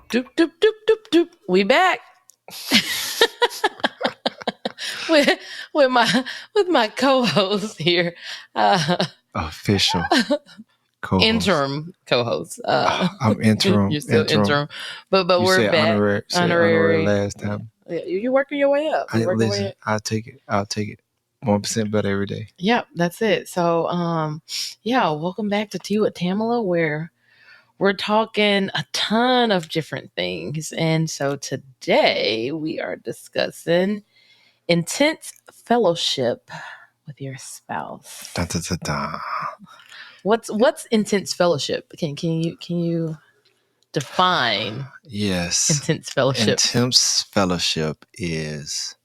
Doop, doop, doop, doop, doop. We back. with my co-host here. Official co-host. Interim co-host. I'm interim. You're still interim. But you we're said back. honorary last time. Yeah, you're working your way up. I'll take it. 1% better every day. Yep, that's it. So welcome back to Tea with Tamela, where we're talking a ton of different things. And so today we are discussing intense fellowship with your spouse. Dun, dun, dun, dun. What's intense fellowship? Can you define Yes. intense fellowship? Intense fellowship is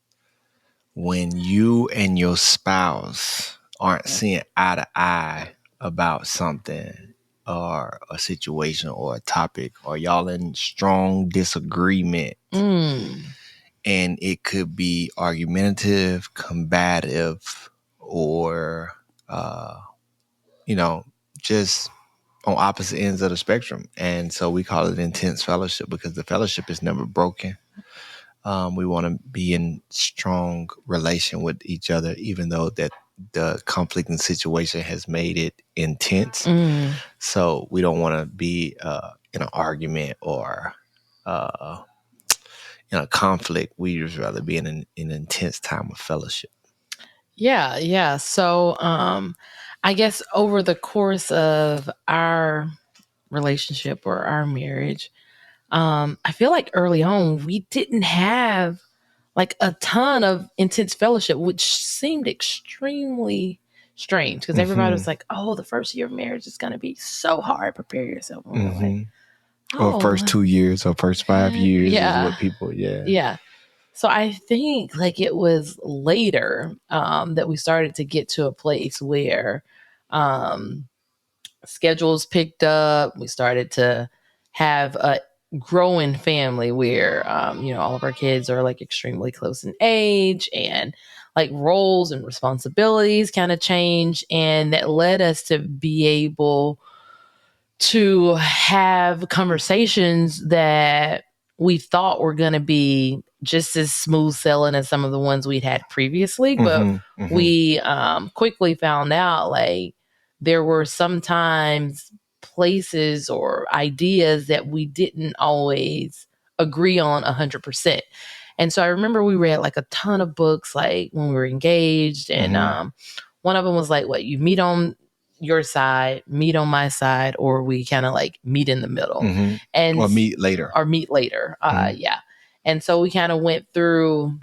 when you and your spouse aren't seeing eye to eye about something or a situation or a topic, or y'all in strong disagreement. And it could be argumentative, combative, or just on opposite ends of the spectrum. And so we call it intense fellowship because the fellowship is never broken. We want to be in strong relation with each other, even though that the conflicting situation has made it intense. So we don't want to be in an argument or in a conflict. We just rather be in an intense time of fellowship. Yeah. So I guess over the course of our relationship or our marriage, I feel like early on we didn't have like a ton of intense fellowship, which seemed extremely strange because everybody was like, "Oh, the first year of marriage is going to be so hard. Prepare yourself." And we're like, or first 2 years or first 5 years is what people, Yeah. So I think like it was later that we started to get to a place where schedules picked up. We started to have a growing family where, all of our kids are like extremely close in age, and like roles and responsibilities kind of change. And that led us to be able to have conversations that we thought were going to be just as smooth sailing as some of the ones we'd had previously. But we quickly found out like there were sometimes places or ideas that we didn't always agree on 100%. And so I remember we read like a ton of books like when we were engaged, and one of them was like, what, you meet on your side, meet on my side, or we kind of like meet in the middle, and or meet later. Yeah. And so we kind of went through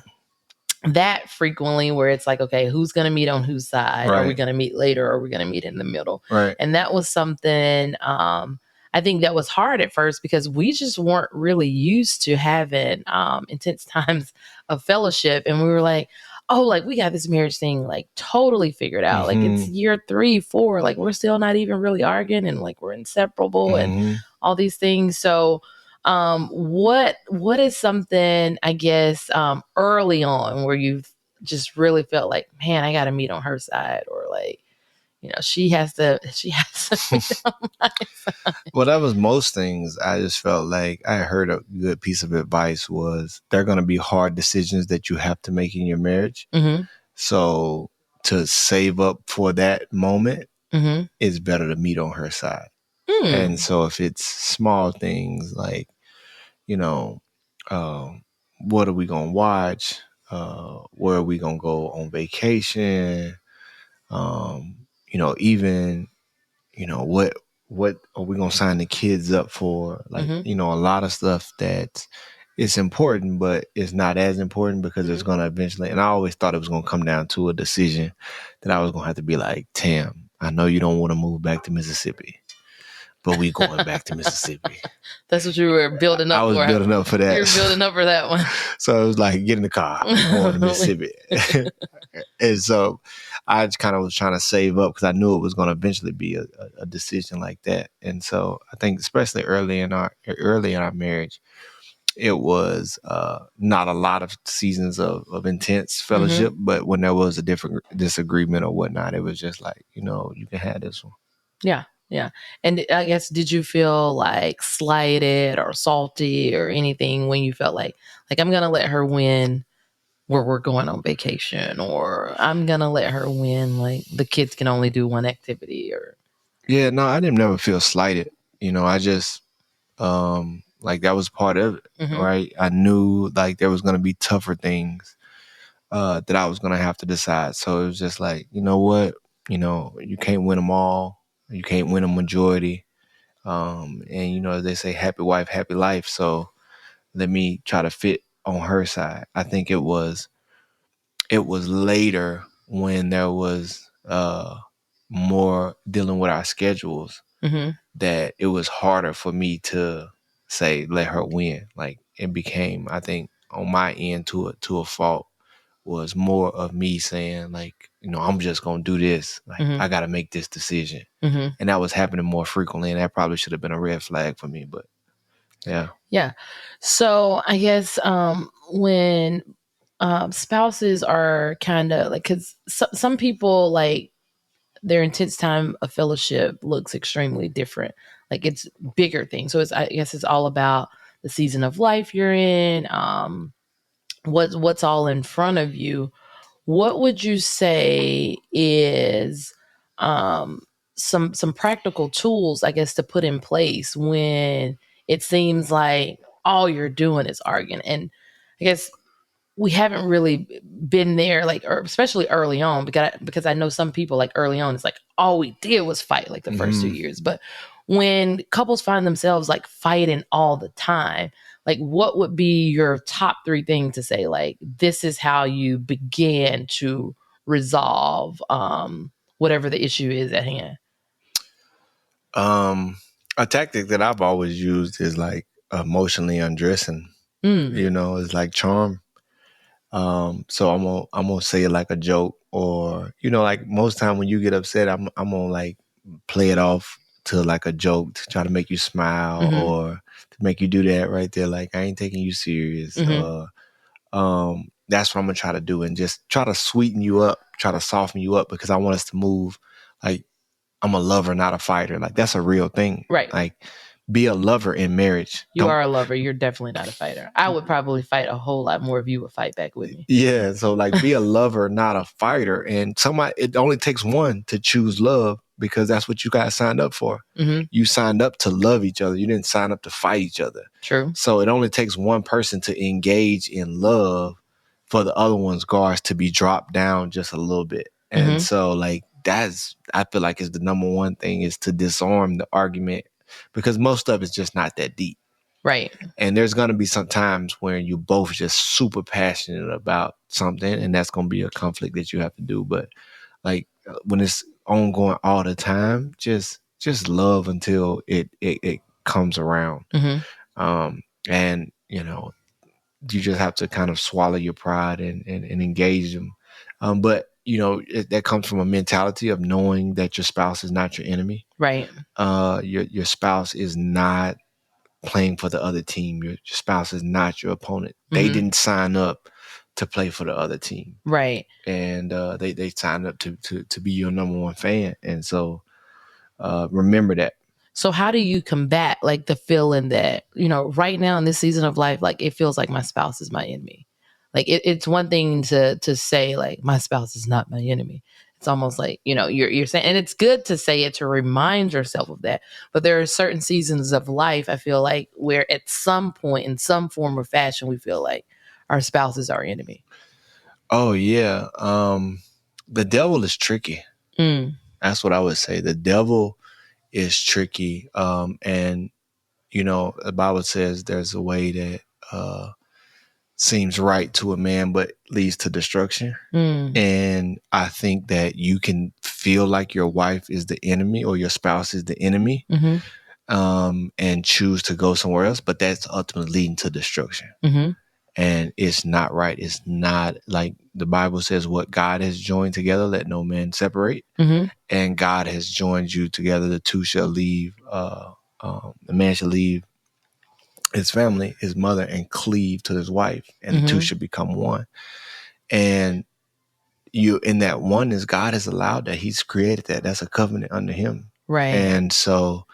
that frequently where it's like, okay, who's going to meet on whose side? Right. Are we going to meet later, or are we going to meet in the middle? Right. And that was something, I think that was hard at first because we just weren't really used to having intense times of fellowship. And we were like, oh, like we got this marriage thing like totally figured out. Like it's year 3, 4, like we're still not even really arguing, and like we're inseparable and all these things. So what is something, I guess, early on where you just really felt like, man, I got to meet on her side, or like, she has to meet on my side? Well, that was most things. I just felt like I heard a good piece of advice was there are going to be hard decisions that you have to make in your marriage. So to save up for that moment, it's better to meet on her side. And so if it's small things like, what are we going to watch? Where are we going to go on vacation? Even, what are we going to sign the kids up for? Like, a lot of stuff that it's important, but it's not as important because it's going to eventually, and I always thought it was going to come down to a decision that I was going to have to be like, Tam, I know you don't want to move back to Mississippi, but we going back to Mississippi. That's what you were building up for. I was building up for that. You were building up for that one. So it was like, get in the car, going to Mississippi. And so I just kind of was trying to save up because I knew it was going to eventually be a decision like that. And so I think especially early in our marriage, it was not a lot of seasons of intense fellowship, but when there was a different disagreement or whatnot, it was just like, you can have this one. Yeah. Yeah. And I guess, did you feel like slighted or salty or anything when you felt like I'm going to let her win where we're going on vacation, or I'm going to let her win, like the kids can only do one activity, or. Yeah, no, I didn't never feel slighted. I just like that was part of it, Mm-hmm. right? I knew like there was gonna be tougher things that I was gonna have to decide. So it was just like, you know what, you can't win them all. You can't win a majority. And as they say, happy wife, happy life. So let me try to fit on her side. I think it was later when there was more dealing with our schedules Mm-hmm. that it was harder for me to say let her win. Like it became, I think, on my end to a fault was more of me saying like, I'm just gonna do this. Like Mm-hmm. I gotta make this decision. Mm-hmm. And that was happening more frequently, and that probably should have been a red flag for me. But yeah. Yeah. So I guess when spouses are kind of like, because some people, like, their intense time of fellowship looks extremely different. Like, it's bigger things. So I guess it's all about the season of life you're in, what's all in front of you. What would you say is um, some practical tools, I guess, to put in place when it seems like all you're doing is arguing? And I guess we haven't really been there, like, or especially early on, because I know some people, like, early on, it's like all we did was fight, like the first 2 years. But when couples find themselves like fighting all the time, like, what would be your top three things to say, like, this is how you begin to resolve whatever the issue is at hand? A tactic that I've always used is like emotionally undressing. Mm. It's like charm. So I'm gonna say it like a joke, or like most time when you get upset, I'm gonna like play it off to like a joke to try to make you smile, Mm-hmm. or to make you do that right there. Like I ain't taking you serious. Mm-hmm. That's what I'm gonna try to do, and just try to sweeten you up, try to soften you up, because I want us to move. Like I'm a lover, not a fighter. Like that's a real thing. Right. Like be a lover in marriage. You are a lover. You're definitely not a fighter. I would probably fight a whole lot more if you would fight back with me. Yeah, so like be a lover, not a fighter. And it only takes one to choose love, because that's what you guys signed up for. Mm-hmm. You signed up to love each other. You didn't sign up to fight each other. True. So it only takes one person to engage in love for the other one's guards to be dropped down just a little bit. And Mm-hmm. so like I feel like is the number one thing, is to disarm the argument, because most of it's just not that deep. Right. And there's going to be some times where you both just super passionate about something, and that's going to be a conflict that you have to do. But like when it's ongoing all the time, just love until it comes around. Mm-hmm. And you just have to kind of swallow your pride and engage them. But that comes from a mentality of knowing that your spouse is not your enemy. Right. Your spouse is not playing for the other team. Your spouse is not your opponent. They Mm-hmm. didn't sign up to play for the other team, Right. and they signed up to be your number one fan. And so remember that. So how do you combat, like, the feeling that, right now in this season of life, like, it feels like my spouse is my enemy? Like, it's one thing to say, like, my spouse is not my enemy. It's almost like, you're saying, and it's good to say it to remind yourself of that. But there are certain seasons of life, I feel like, where at some point, in some form or fashion, we feel like our spouse is our enemy. Oh yeah, the devil is tricky. Mm. That's what I would say. The devil is tricky, and the Bible says there's a way that seems right to a man, but leads to destruction. Mm. And I think that you can feel like your wife is the enemy or your spouse is the enemy, Mm-hmm. and choose to go somewhere else, but that's ultimately leading to destruction. Mm-hmm. And it's not right. It's not, like the Bible says, what God has joined together, let no man separate. Mm-hmm. And God has joined you together. The two shall leave. The man shall leave his family, his mother, and cleave to his wife, and the two Mm-hmm. should become one. And you, in that oneness, God has allowed that. He's created that. That's a covenant under him. Right. And so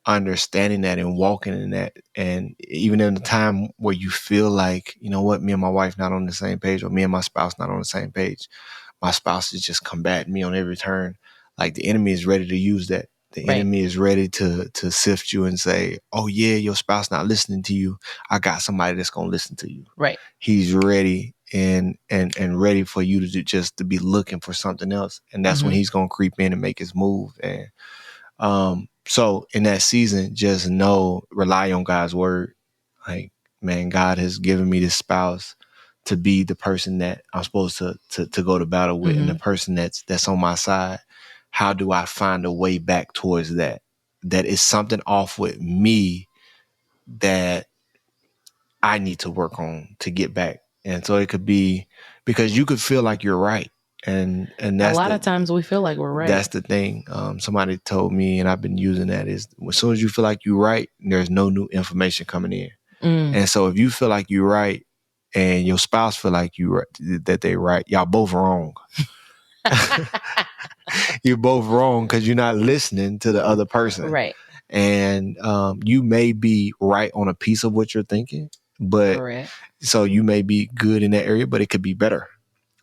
understanding that and walking in that, and even in the time where you feel like, you know what, me and my wife not on the same page, or me and my spouse not on the same page, my spouse is just combating me on every turn. Like the enemy is ready to use that. The Right. enemy is ready to sift you and say, oh yeah, your spouse not listening to you. I got somebody that's gonna listen to you. Right. He's ready and ready for you to just to be looking for something else. And that's when he's gonna creep in and make his move. And so in that season, just rely on God's word. Like, man, God has given me this spouse to be the person that I'm supposed to go to battle with, and the person that's on my side. How do I find a way back towards that? That is something off with me that I need to work on to get back. And so it could be because you could feel like you're right. And A that's lot of times we feel like we're right. That's the thing. Somebody told me, and I've been using that, is as soon as you feel like you're right, there's no new information coming in. And so if you feel like you're right and your spouse feel like that they're right, y'all both wrong. You're both wrong because you're not listening to the other person. Right. And you may be right on a piece of what you're thinking, but Correct. So you may be good in that area, but it could be better.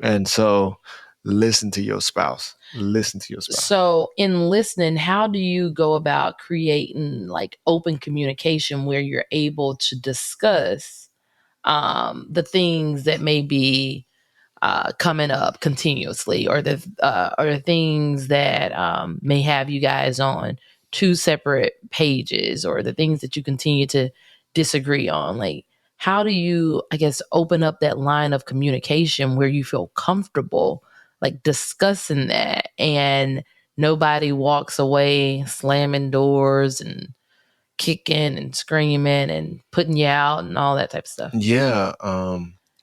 And so listen to your spouse. Listen to your spouse. So in listening, how do you go about creating like open communication where you're able to discuss the things that may be coming up continuously, or the things that may have you guys on two separate pages, or the things that you continue to disagree on? Like, how do you, I guess, open up that line of communication where you feel comfortable like discussing that, and nobody walks away slamming doors and kicking and screaming and putting you out and all that type of stuff? Yeah.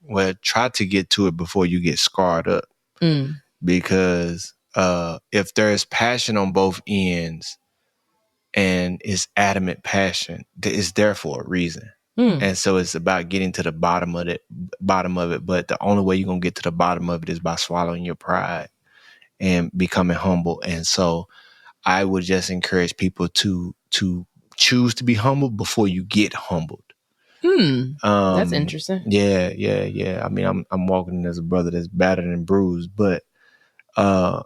Well, try to get to it before you get scarred up. Because if there's passion on both ends and it's adamant passion, it's there for a reason. And so it's about getting to the bottom of it. But the only way you're going to get to the bottom of it is by swallowing your pride and becoming humble. And so I would just encourage people to choose to be humble before you get humbled. That's interesting. Yeah. I mean, I'm walking as a brother that's battered and bruised, but you're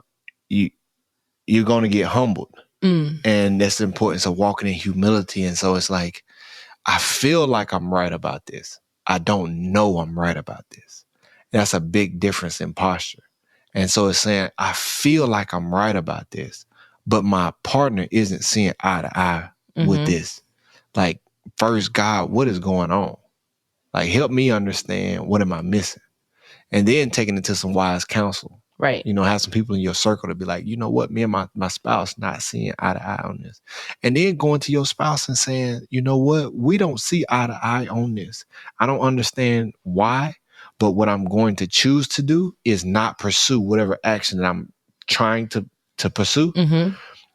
going to get humbled. And that's the importance of walking in humility. And so it's like, I feel like I'm right about this. I don't know I'm right about this. That's a big difference in posture. And so it's saying, I feel like I'm right about this, but my partner isn't seeing eye to eye with this. Like, first, God, what is going on? Like, help me understand, what am I missing? And then taking it to some wise counsel. Right. Have some people in your circle to be like, you know what, me and my spouse not seeing eye to eye on this. And then going to your spouse and saying, you know what, we don't see eye to eye on this. I don't understand why, but what I'm going to choose to do is not pursue whatever action that I'm trying to pursue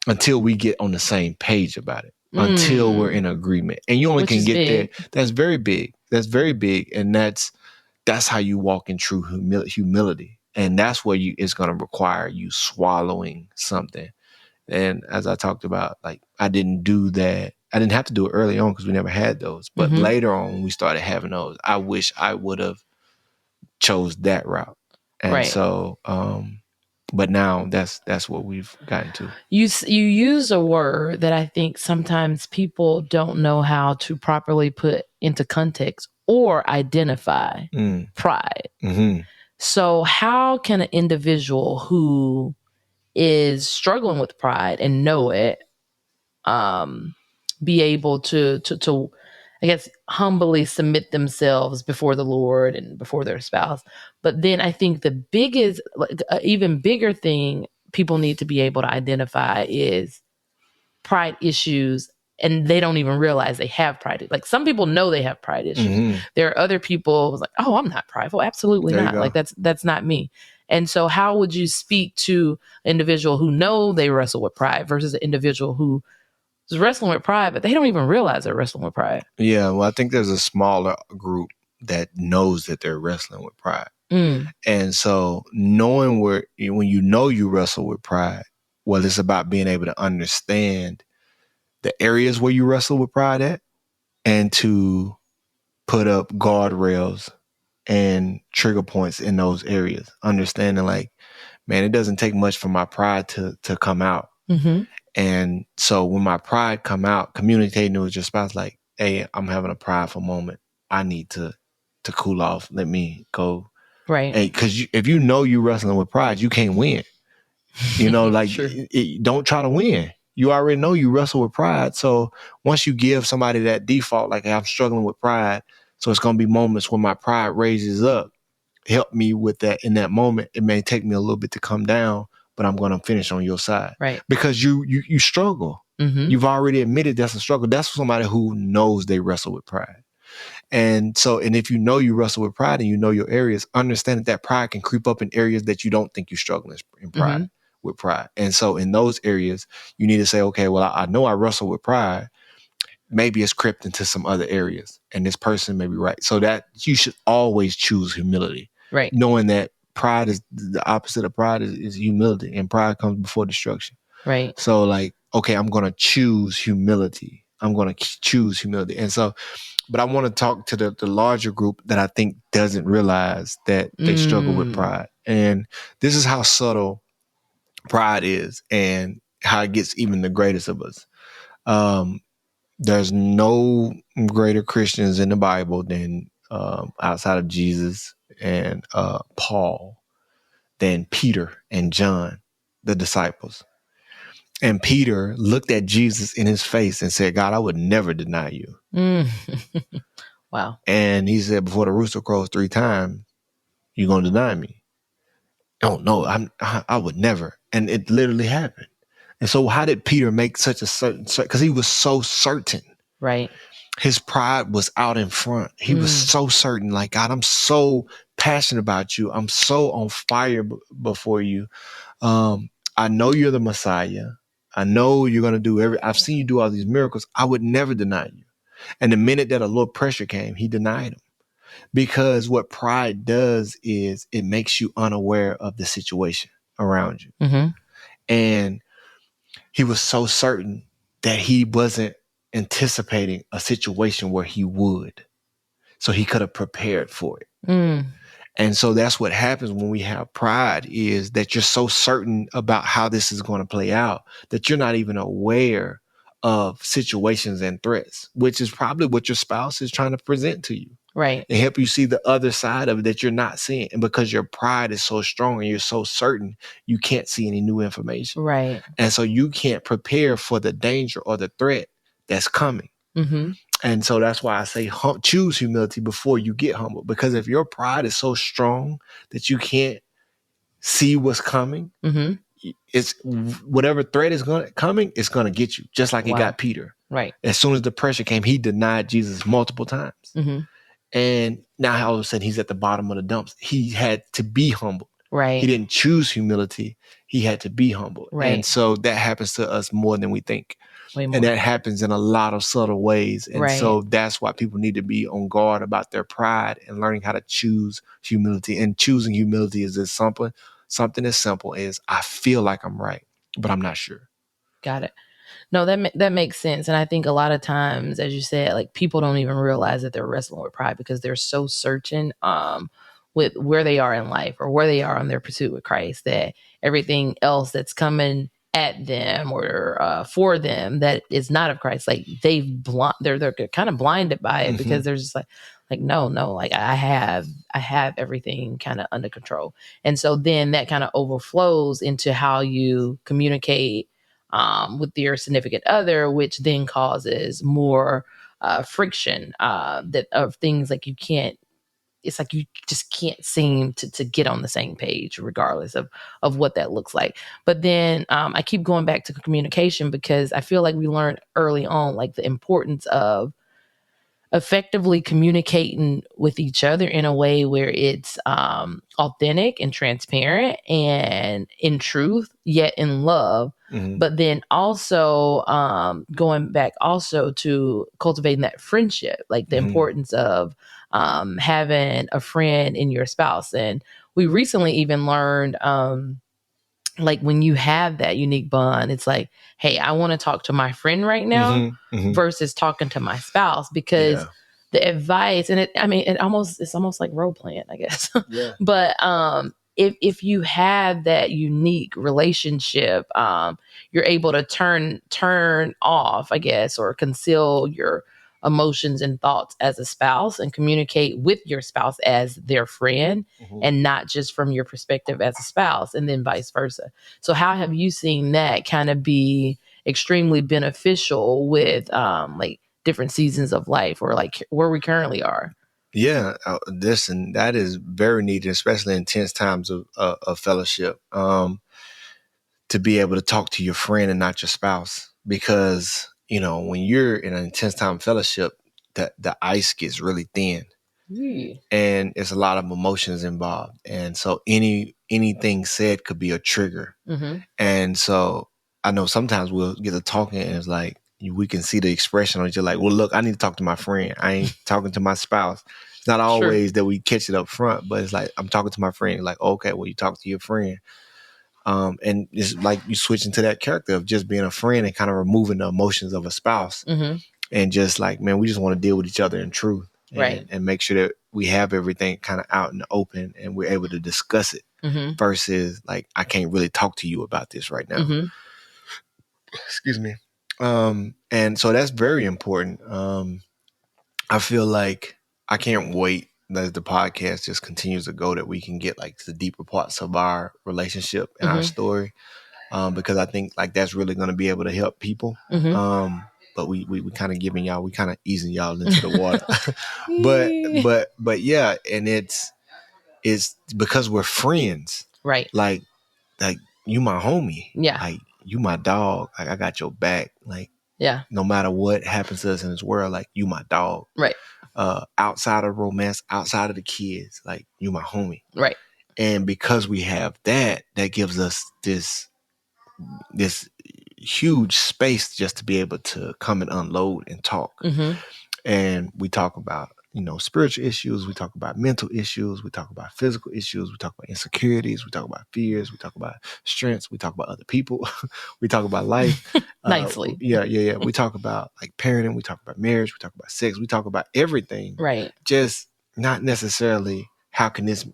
until we get on the same page about it, until we're in agreement. And you only can get there. That's very big. That's very big. And that's how you walk in true humility. And that's where it's going to require you swallowing something. And as I talked about, like, I didn't do that. I didn't have to do it early on because we never had those. But later on, when we started having those, I wish I would have chose that route. And so, but now that's what we've gotten to. You use a word that I think sometimes people don't know how to properly put into context or identify: pride. So how can an individual who is struggling with pride and know it be able to I guess humbly submit themselves before the Lord and before their spouse? But then I think the biggest, like, even bigger thing people need to be able to identify is pride issues, and they don't even realize they have pride. Like, some people know they have pride issues. There are other people who's like, oh, I'm not prideful. Absolutely not. Like, that's not me. And so how would you speak to an individual who know they wrestle with pride versus an individual who is wrestling with pride, but they don't even realize they're wrestling with pride? Yeah, well, I think there's a smaller group that knows that they're wrestling with pride. And so knowing when you know you wrestle with pride, Well, it's about being able to understand the areas where you wrestle with pride at, and to put up guardrails and trigger points in those areas. Understanding like, man, it doesn't take much for my pride to come out. Mm-hmm. And so when my pride come out, communicating with your spouse, like, hey, I'm having a prideful moment. I need to cool off. Let me go. Right. Hey, because if you know you're wrestling with pride, you can't win. Like Sure. don't try to win. You already know you wrestle with pride. So once you give somebody that default, like, hey, I'm struggling with pride, so it's going to be moments when my pride raises up. Help me with that in that moment. It may take me a little bit to come down, but I'm going to finish on your side. Right. Because you struggle. Mm-hmm. You've already admitted that's a struggle. That's somebody who knows they wrestle with pride. And if you know you wrestle with pride and you know your areas, understand that pride can creep up in areas that you don't think you're struggling in pride, with pride. And so in those areas, you need to say, okay, well, I know I wrestle with pride. Maybe it's crept into some other areas, and this person may be right. So that you should always choose humility, Right. knowing that pride is the opposite of pride is humility, and pride comes before destruction. Right. So like, okay, I'm going to choose humility. I'm going to choose humility. And so, but I want to talk to the larger group that I think doesn't realize that they struggle with pride. And this is how subtle pride is and how it gets even the greatest of us. There's no greater Christians in the Bible than outside of Jesus and Paul, than Peter and John, the disciples. And Peter looked at Jesus in his face and said, God, I would never deny you. Wow. And he said, before the rooster crows 3 times, you're going to deny me. Oh, no, I would never. And it literally happened. And so how did Peter make such a certain, because he was so certain. Right. His pride was out in front. He was so certain, like, God, I'm so passionate about you. I'm so on fire before you. I know you're the Messiah. I know you're going to do I've seen you do all these miracles. I would never deny you. And the minute that a little pressure came, he denied him. Because what pride does is it makes you unaware of the situation around you. Mm-hmm. And he was so certain that he wasn't anticipating a situation where he would. So he could have prepared for it. And so that's what happens when we have pride, is that you're so certain about how this is going to play out that you're not even aware of situations and threats, which is probably what your spouse is trying to present to you. Right. And help you see the other side of it that you're not seeing. And because your pride is so strong and you're so certain, you can't see any new information. Right. And so you can't prepare for the danger or the threat that's coming. Mm-hmm. And so that's why I say choose humility before you get humble. Because if your pride is so strong that you can't see what's coming, it's whatever threat is coming, it's going to get you. Just like it got Peter. Right. As soon as the pressure came, he denied Jesus multiple times. And now all of a sudden he's at the bottom of the dumps. He had to be humbled. Right. He didn't choose humility. He had to be humbled. Right. And so that happens to us more than we think. Way more. And that happens in a lot of subtle ways. And so that's why people need to be on guard about their pride and learning how to choose humility. And choosing humility is as something as simple as, I feel like I'm right, but I'm not sure. Got it. No, that makes sense. And I think a lot of times, as you said, like, people don't even realize that they're wrestling with pride because they're so certain with where they are in life or where they are on their pursuit with Christ, that everything else that's coming at them or for them that is not of Christ, like, they're kind of blinded by it because they're just like no, like I have everything kind of under control. And so then that kind of overflows into how you communicate with your significant other, which then causes more friction that of things like it's like you just can't seem to get on the same page regardless of what that looks like. But then I keep going back to communication because I feel like we learned early on, like, the importance of effectively communicating with each other in a way where it's authentic and transparent and in truth, yet in love. But then also going back also to cultivating that friendship, like the importance of having a friend in your spouse. And we recently even learned like when you have that unique bond, it's like, hey, I want to talk to my friend right now versus talking to my spouse, because the advice, and it's almost like role playing, I guess. But if you have that unique relationship, you're able to turn off, I guess, or conceal your emotions and thoughts as a spouse and communicate with your spouse as their friend, and not just from your perspective as a spouse, and then vice versa. So how have you seen that kind of be extremely beneficial with like different seasons of life, or like where we currently are? Yeah, listen, that is very needed, especially in tense times of fellowship. To be able to talk to your friend and not your spouse, because when you're in an intense time of fellowship, the ice gets really thin, and it's a lot of emotions involved, and so anything said could be a trigger. And so I know sometimes we'll get to talking, and it's like we can see the expression on you, like, well, look, I need to talk to my friend. I ain't talking to my spouse. It's not always that we catch it up front, but it's like, I'm talking to my friend. Like, okay, well, you talk to your friend. And it's like you switch into that character of just being a friend and kind of removing the emotions of a spouse, and just like, man, we just want to deal with each other in truth, and make sure that we have everything kind of out in the open and we're able to discuss it, versus like, I can't really talk to you about this right now. Excuse me. And so that's very important. I feel like I can't wait as the podcast just continues to go, that we can get like the deeper parts of our relationship and our story. Because I think like that's really going to be able to help people. But we kind of giving y'all, we kind of easing y'all into the water. but yeah, and it's because we're friends, right? Like you my homie, Yeah. like you my dog, like I got your back, like Yeah. no matter what happens to us in this world, like you my dog, right? Outside of romance, outside of the kids, like you my homie, Right. And because we have that gives us this huge space just to be able to come and unload and talk. And we talk about, spiritual issues. We talk about mental issues. We talk about physical issues. We talk about insecurities. We talk about fears. We talk about strengths. We talk about other people. We talk about life. Nicely. Yeah. We talk about like parenting. We talk about marriage. We talk about sex. We talk about everything. Right. Just not necessarily how can this,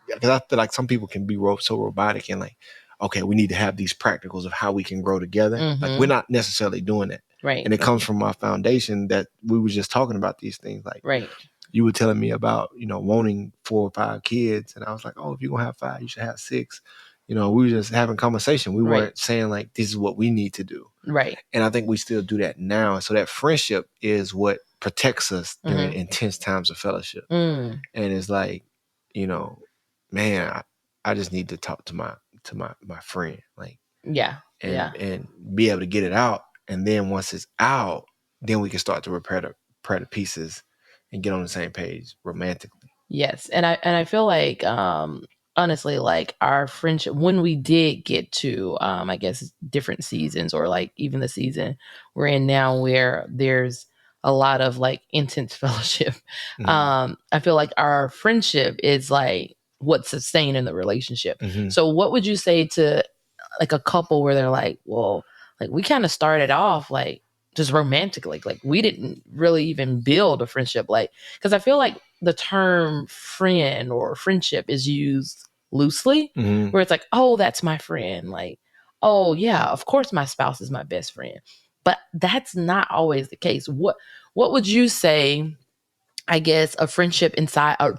because I feel like some people can be so robotic and like, okay, we need to have these practicals of how we can grow together. Like we're not necessarily doing that. Right. And it comes from our foundation that we were just talking about these things. Like you were telling me about, wanting 4 or 5 kids. And I was like, oh, if you're going to have 5, you should have 6. We were just having conversation. We weren't saying like, this is what we need to do. Right. And I think we still do that now. So that friendship is what protects us during intense times of fellowship. And it's like, man, I just need to talk to my friend. Like, and be able to get it out. And then once it's out, then we can start to repair the pieces and get on the same page romantically. Yes. And I feel like honestly, like our friendship, when we did get to I guess different seasons, or like even the season we're in now where there's a lot of like intense fellowship, I feel like our friendship is like what's sustaining the relationship. So what would you say to like a couple where they're like, well, like we kind of started off like just romantically, like we didn't really even build a friendship, like, because I feel like the term friend or friendship is used loosely, where it's like, oh, that's my friend, like, oh yeah, of course my spouse is my best friend, but that's not always the case. What would you say, I guess, a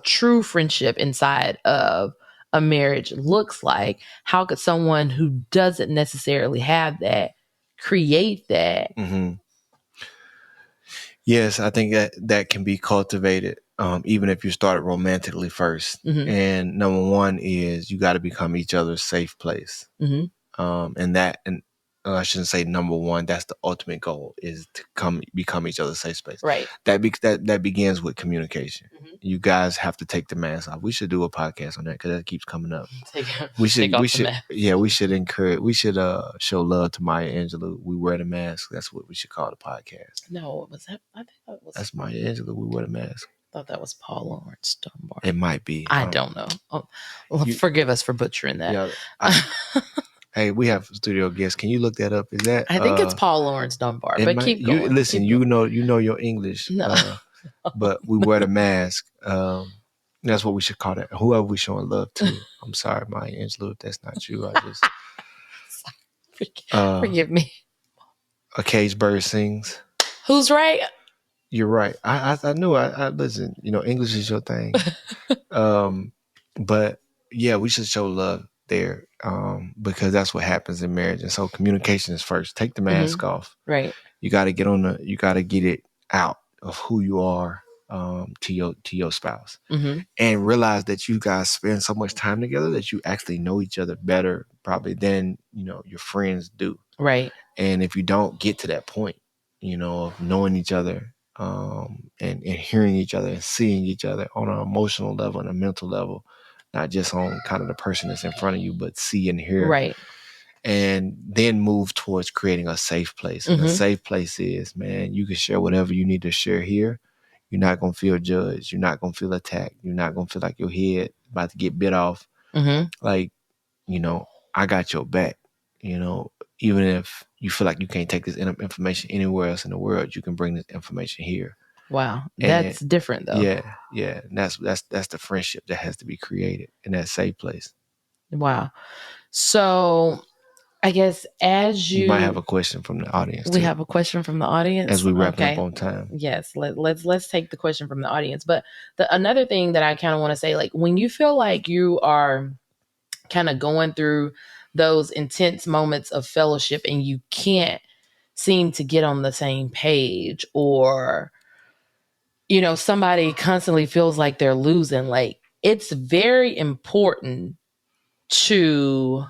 true friendship inside of a marriage looks like? How could someone who doesn't necessarily have that create that? Yes, I think that can be cultivated, even if you started romantically first. And number one is you got to become each other's safe place. And I shouldn't say number one. That's the ultimate goal, is to become each other's safe space. Right. That begins with communication. You guys have to take the mask off. We should do a podcast on that because that keeps coming up. We should encourage. We should show love to Maya Angelou. We wear the mask. That's what we should call the podcast. No, was that? I think that was. That's Maya Angelou. We wear the mask. thought that was Paul Lawrence Dunbar. It might be. I don't know. Oh, forgive us for butchering that. Yeah. Hey, we have studio guests. Can you look that up? Is that? I think it's Paul Lawrence Dunbar. But keep You going. listen. Keep going. You know your English. No. But we wear the mask. That's what we should call that. Whoever we showing love to. I'm sorry, Maya Angelou, if that's not you. I just forgive me. A caged bird sings. Who's right? You're right. I knew. I listen. You know, English is your thing. But yeah, we should show love there, because that's what happens in marriage. And so communication is first. Take the mask off. Right. You got to get it out of who you are, to your spouse, and realize that you guys spend so much time together that you actually know each other better probably than, your friends do. Right. And if you don't get to that point, of knowing each other, and hearing each other and seeing each other on an emotional level and a mental level, not just on kind of the person that's in front of you, but see and hear. Right. And then move towards creating a safe place. And a safe place is, man, you can share whatever you need to share here. You're not going to feel judged. You're not going to feel attacked. You're not going to feel like your head about to get bit off. Like, I got your back. Even if you feel like you can't take this information anywhere else in the world, you can bring this information here. Wow. That's different though. Yeah. Yeah. And that's the friendship that has to be created in that safe place. Wow. So I guess as you might have a question from the audience. We have a question from the audience as we wrap up on time. Yes, let's take the question from the audience. But another thing that I kind of want to say, like when you feel like you are kind of going through those intense moments of fellowship and you can't seem to get on the same page, or somebody constantly feels like they're losing, like it's very important to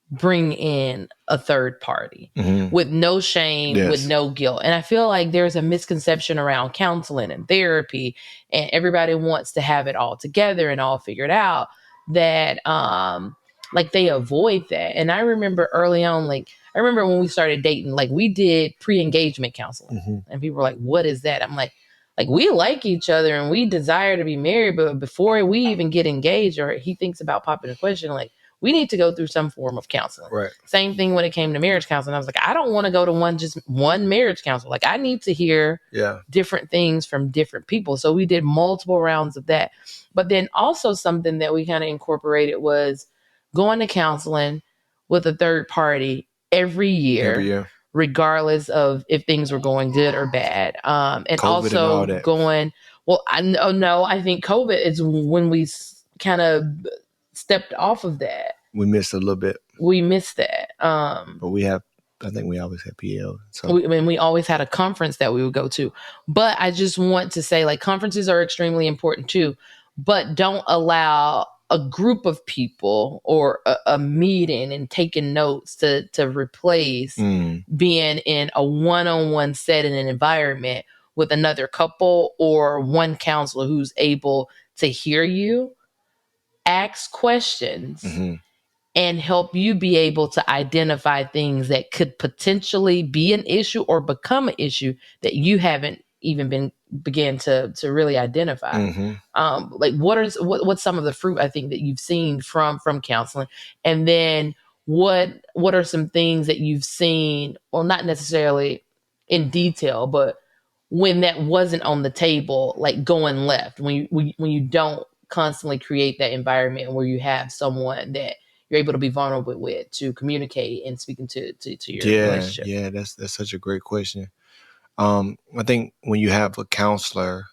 bring in a third party with no shame, with no guilt. And I feel like there's a misconception around counseling and therapy, and everybody wants to have it all together and all figured out, that like they avoid that. And I remember early on, like I remember when we started dating, like we did pre-engagement counseling, and people were like, what is that? I'm like we like each other and we desire to be married, but before we even get engaged or he thinks about popping a question, like we need to go through some form of counseling. Right. Same thing when it came to marriage counseling. I was like, I don't want to go to just one marriage counselor. Like I need to hear different things from different people. So we did multiple rounds of that. But then also something that we kind of incorporated was going to counseling with a third party every year. Regardless of if things were going good or bad. And COVID also and going, well, I think COVID is when we kind of stepped off of that. We missed a little bit. We missed that. But I think we always had PL. So we always had a conference that we would go to. But I just want to say, like, conferences are extremely important too, but don't allow a group of people or a meeting and taking notes to replace being in a one-on-one setting and environment with another couple or one counselor who's able to hear you, ask questions, and help you be able to identify things that could potentially be an issue or become an issue that you haven't even began to really identify. Like what's some of the fruit I think that you've seen from counseling, and then what are some things that you've seen, well, not necessarily in detail, but when that wasn't on the table, like going left, when you don't constantly create that environment where you have someone that you're able to be vulnerable with, to communicate and speaking to your relationship. Yeah, that's such a great question. I think when you have a counselor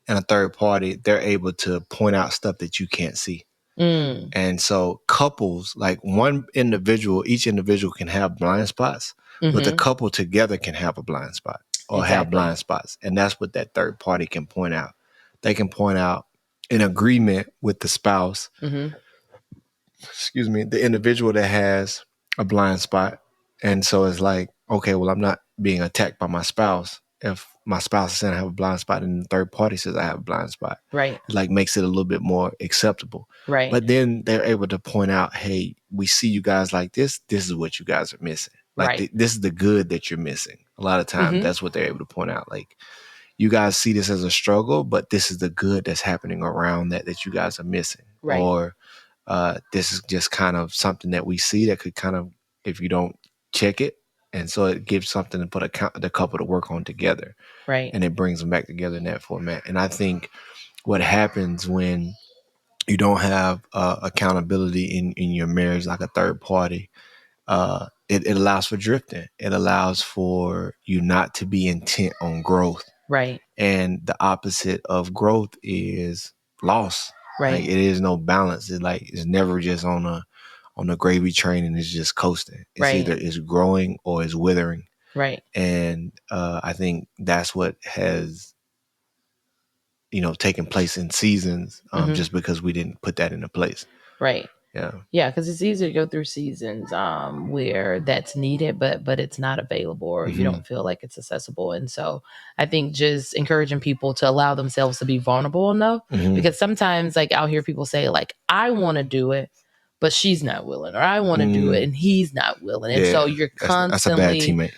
and a third party, they're able to point out stuff that you can't see. And so couples, like each individual can have blind spots, but the couple together can have a blind spot or have blind spots. And that's what that third party can point out. They can point out in agreement with the spouse, the individual that has a blind spot. And so it's like, okay, well, I'm not being attacked by my spouse. If my spouse is saying I have a blind spot and the third party says I have a blind spot, right? It like makes it a little bit more acceptable, right? But then they're able to point out, hey, we see you guys like this. This is what you guys are missing. Like this is the good that you're missing. A lot of times, that's what they're able to point out. Like, you guys see this as a struggle, but this is the good that's happening around that you guys are missing. Right. Or this is just kind of something that we see that could kind of, if you don't check it, and so it gives something to put the couple to work on together. Right. And it brings them back together in that format. And I think what happens when you don't have accountability in your marriage, like a third party, it allows for drifting. It allows for you not to be intent on growth. Right. And the opposite of growth is loss. Right. Like, it is no balance. It's never just on a gravy train and it's just coasting. It's Right. either it's growing or it's withering. Right. And I think that's what has taken place in seasons, just because we didn't put that into place. Right. Yeah. Yeah, because it's easier to go through seasons where that's needed, but it's not available, or you don't feel like it's accessible. And so I think just encouraging people to allow themselves to be vulnerable enough, because sometimes, like, I'll hear people say, like, I want to do it, but she's not willing, or I want to do it and he's not willing. And so you're constantly, that's a bad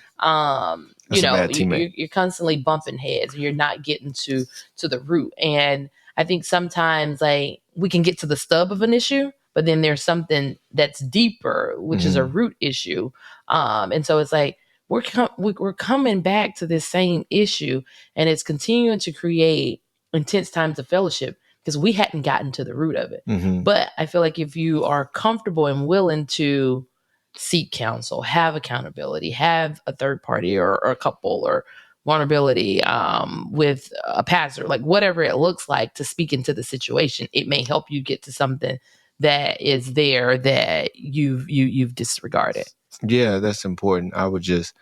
teammate. you're constantly bumping heads, and you're not getting to the root. And I think sometimes, like, we can get to the stub of an issue, but then there's something that's deeper, which is a root issue. And so it's like, we're coming back to this same issue, and it's continuing to create intense times of fellowship because we hadn't gotten to the root of it. But I feel like if you are comfortable and willing to seek counsel, have accountability, have a third party or a couple or vulnerability with a pastor, like whatever it looks like, to speak into the situation, it may help you get to something that is there that you've disregarded. Yeah, that's important. I would just,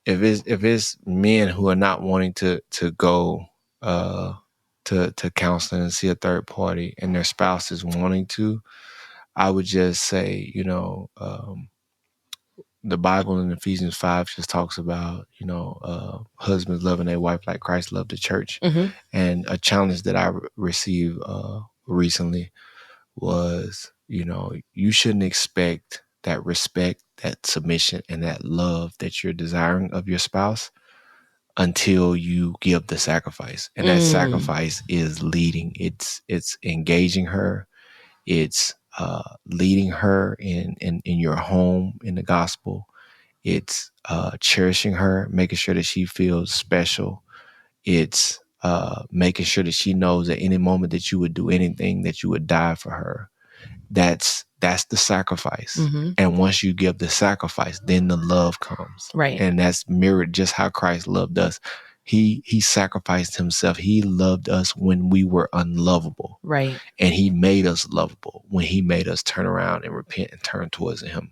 if it's men who are not wanting to go to counseling and see a third party, and their spouse is wanting to, I would just say, the Bible in Ephesians 5 just talks about, husbands loving their wife like Christ loved the church. And a challenge that I received recently was, you shouldn't expect that respect, that submission, and that love that you're desiring of your spouse until you give the sacrifice. And that sacrifice is leading. It's engaging her. It's leading her in your home in the gospel. It's cherishing her, making sure that she feels special. It's making sure that she knows at any moment that you would do anything, that you would die for her. That's the sacrifice. And once you give the sacrifice, then the love comes. Right. And that's mirrored just how Christ loved us. He sacrificed himself. He loved us when we were unlovable. Right. And he made us lovable when he made us turn around and repent and turn towards him.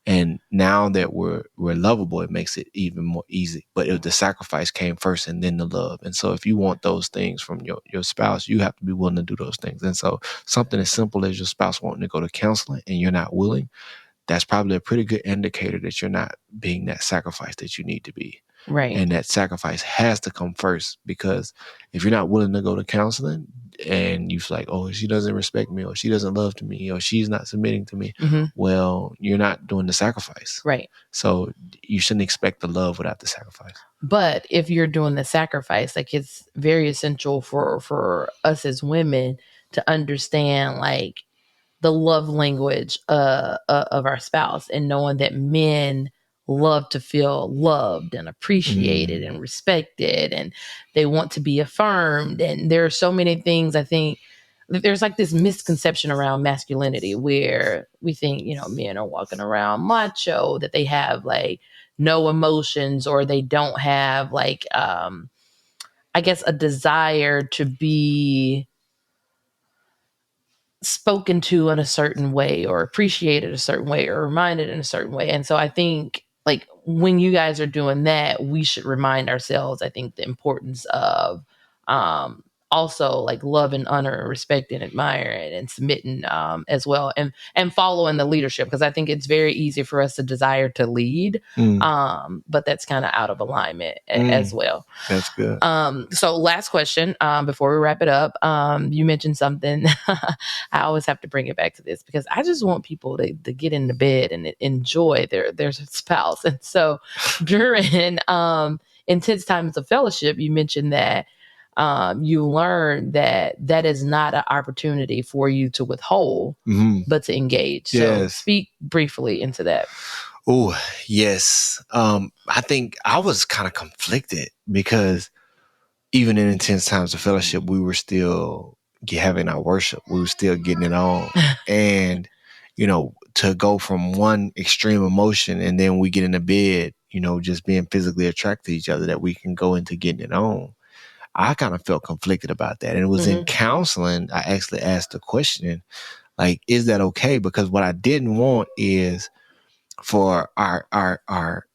And now that we're lovable, it makes it even more easy. But if the sacrifice came first and then the love. And so if you want those things from your spouse, you have to be willing to do those things. And so something as simple as your spouse wanting to go to counseling and you're not willing, that's probably a pretty good indicator that you're not being that sacrifice that you need to be. Right. And that sacrifice has to come first, because if you're not willing to go to counseling and you're like, oh, she doesn't respect me, or she doesn't love me, or she's not submitting to me, well, you're not doing the sacrifice. Right. So you shouldn't expect the love without the sacrifice. But if you're doing the sacrifice, like, it's very essential for us as women to understand, like, the love language of our spouse, and knowing that men love to feel loved and appreciated and respected, and they want to be affirmed. And there are so many things, I think there's like this misconception around masculinity where we think, men are walking around macho, that they have like no emotions, or they don't have like, I guess, a desire to be spoken to in a certain way, or appreciated a certain way, or reminded in a certain way. And so I think, like, when you guys are doing that, we should remind ourselves, I think, the importance of also like love and honor and respect and admire and submitting as well, and following the leadership, because I think it's very easy for us to desire to lead, but that's kind of out of alignment as well. That's good. So last question before we wrap it up. You mentioned something. I always have to bring it back to this, because I just want people to get into bed and enjoy their spouse. And so during intense times of fellowship, you mentioned that you learn that is not an opportunity for you to withhold, but to engage. So speak briefly into that. Oh, yes. I think I was kind of conflicted because even in intense times of fellowship, we were still having our worship. We were still getting it on. And, to go from one extreme emotion and then we get in the bed, just being physically attracted to each other, that we can go into getting it on. I kind of felt conflicted about that. And it was in counseling, I actually asked the question, like, is that okay? Because what I didn't want is for our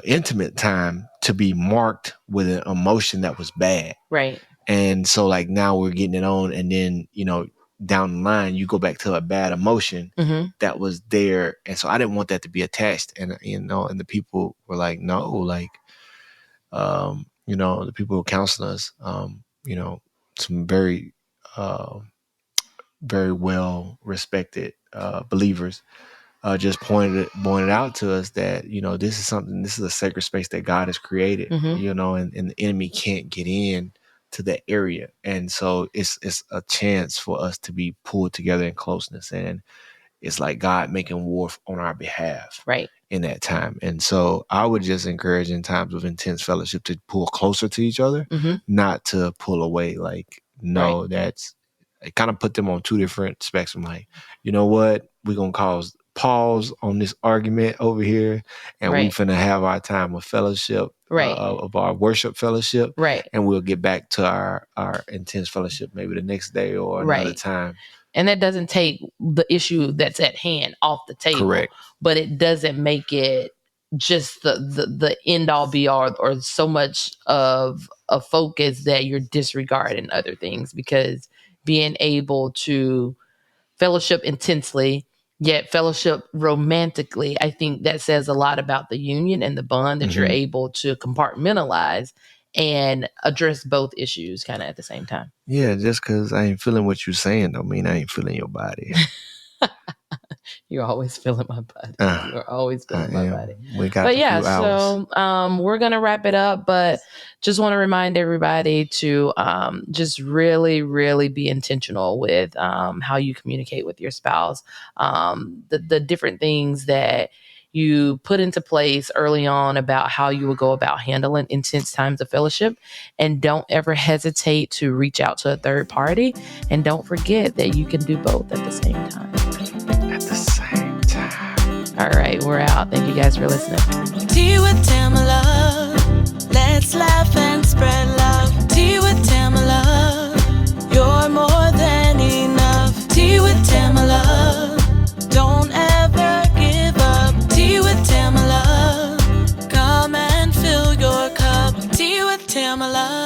intimate time to be marked with an emotion that was bad. Right. And so like now we're getting it on, and then, down the line, you go back to a bad emotion that was there. And so I didn't want that to be attached. And, and the people were like, no, like, the people who counsel us, some very, very well respected believers just pointed out to us that, this is a sacred space that God has created, and the enemy can't get in to that area. And so it's a chance for us to be pulled together in closeness. And it's like God making war on our behalf. Right. In that time. And so I would just encourage in times of intense fellowship to pull closer to each other, not to pull away. Like, no, right. It kind of put them on two different spectrums. Like, you know what? We're going to cause pause on this argument over here, and we finna have our time of fellowship, of our worship fellowship. Right. And we'll get back to our intense fellowship maybe the next day or another time. And that doesn't take the issue that's at hand off the table. Correct. But it doesn't make it just the end all be all, or so much of a focus that you're disregarding other things, because being able to fellowship intensely, yet fellowship romantically, I think that says a lot about the union and the bond that you're able to compartmentalize and address both issues kind of at the same time. Yeah, just because I ain't feeling what you're saying don't mean I ain't feeling your body. You're always feeling my body. You're always feeling my body. We got a few hours. So we're going to wrap it up, but just want to remind everybody to just really, really be intentional with how you communicate with your spouse. The different things that you put into place early on about how you will go about handling intense times of fellowship. And don't ever hesitate to reach out to a third party. And don't forget that you can do both at the same time. At the same time. All right, we're out. Thank you guys for listening. Tea with Tamela. Let's laugh and spread love. Tea with Tamela. You're more than enough. Tea with Tamela. Don't ever give up. Tea with Tamela. Come and fill your cup. Tea with Tamela.